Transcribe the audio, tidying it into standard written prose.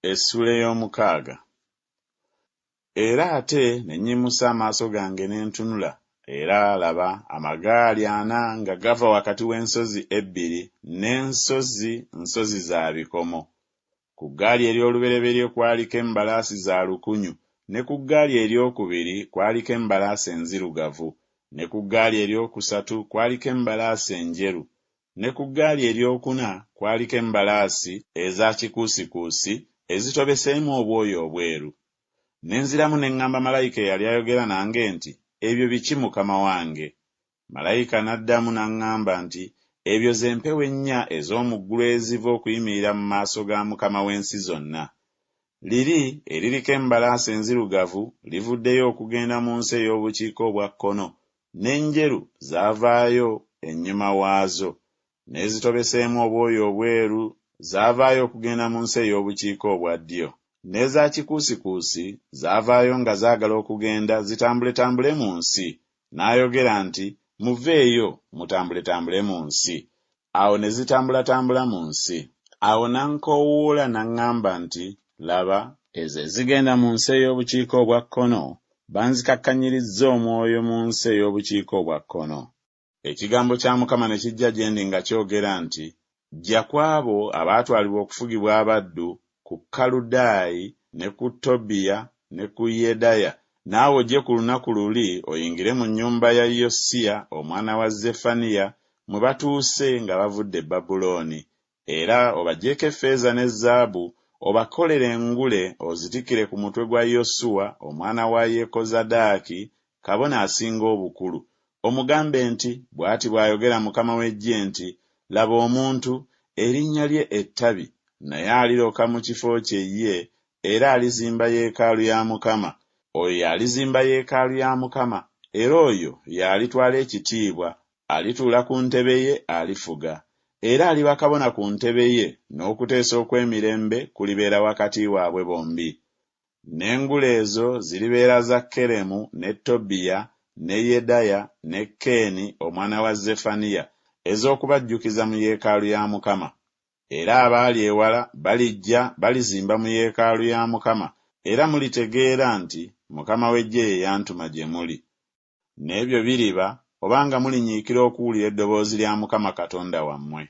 Essula ey'omukaaga. Era ate ne nnyimusa amaaso gange ne ntunula, era laba amagaali 4 nga gava wakati w'ensozi 2 n'ensozi za bikomo. Ku ggaali ery'olubereberye kwaliko embalaasi za lukunyu, ne ku ggaali eryokubiri kwaliko embalaasi enzirugavu, ne ku ggaali eryokusatu kwaliko embalaasi enjeru, ne ku ggaali eryokuna kwaliko embalaasi eza kikuusikuusi ezitobeseemu obwoya obweru. Ne nziramu ne ŋŋamba malayika eyali ayogera nange nti, ebyo biki Mukama wange? Malayika n'addamu n'aŋŋamba nti, ebyo ze mpewo 4 ez'omu ggulu eziva okuyimirira mu maaso ga Mukama w'ensi zonna. Liri eririko embalaasi enzirugavu livuddeyo okugenda mu nsi ey'obukiika obwa kkono, n'enjeru zaavaayo ennyuma waazo, n'ezitobeseemu obwoya obweru zaavaayo okugenda mu nsi ey'obukiika obwa ddyo. N'eza kikuusikuusi zaavaayo nga zaagala okugenda zitambuletambule mu nsi. N'ayogera nti, muveeyo mutambuletambule mu nsi. Awo ne zitambulatambula mu nsi. Awo n'ankoowoola n'aŋŋamba nti, laba, ezo ezigenda mu nsi ey'obukiika obwa kkono banzikakkanyirizza omwoyo mu nsi ey'obukiika obwa kkono. Ekigambo kya Mukama ne kijja gye ndi nga kyogera nti, jja kw'abo abaatwalibwa okufugibwa abaddu ku Kaludaayi ne ku Tobiya ne ku Yedaya, naawe ojje ku lunaku luli oyingire mu nnyumba ya Yosiya omwana wa Zeffaniya mwe batuuse nga bavudde e Babulooni, era obaggyeko effeeza ne zaabu, obakolere engule ozitikire ku mutwe gwa Yosuwa omwana wa Yekozadaaki kabona asinga obukulu. Omugambe nti, bw'ati bw'ayogera Mukama w'eggye nti, laba omuntu erinnya lye Ettabi, naye aliroka mu kifo kye ye, era alizimba yeekaalu ya Mukama. Oyo alizimba yeekaalu ya Mukama, era oyo y'alitwala ekitiibwa, alituula ku ntebe ye alifuga, era aliba kabona ku ntebe ye, n'okuteesa okw'emirembe kulibeera wakati waabwe bombi. N'engule ezo ziribeera za Keremu ne Tobiya ne Yedaya ne Keeni omwana wa Zeffaniya, ez'okubajjukiza mu yeekaalu ya Mukama. Era abaali ewala balijja balizimba mu yeekaalu ya Mukama, era mulitegeera nti Mukama w'eggye ye yantuma gye muli. N'ebyo biriba obanga mulinyiikira okuwulira eddoboozi lya Mukama Katonda wammwe.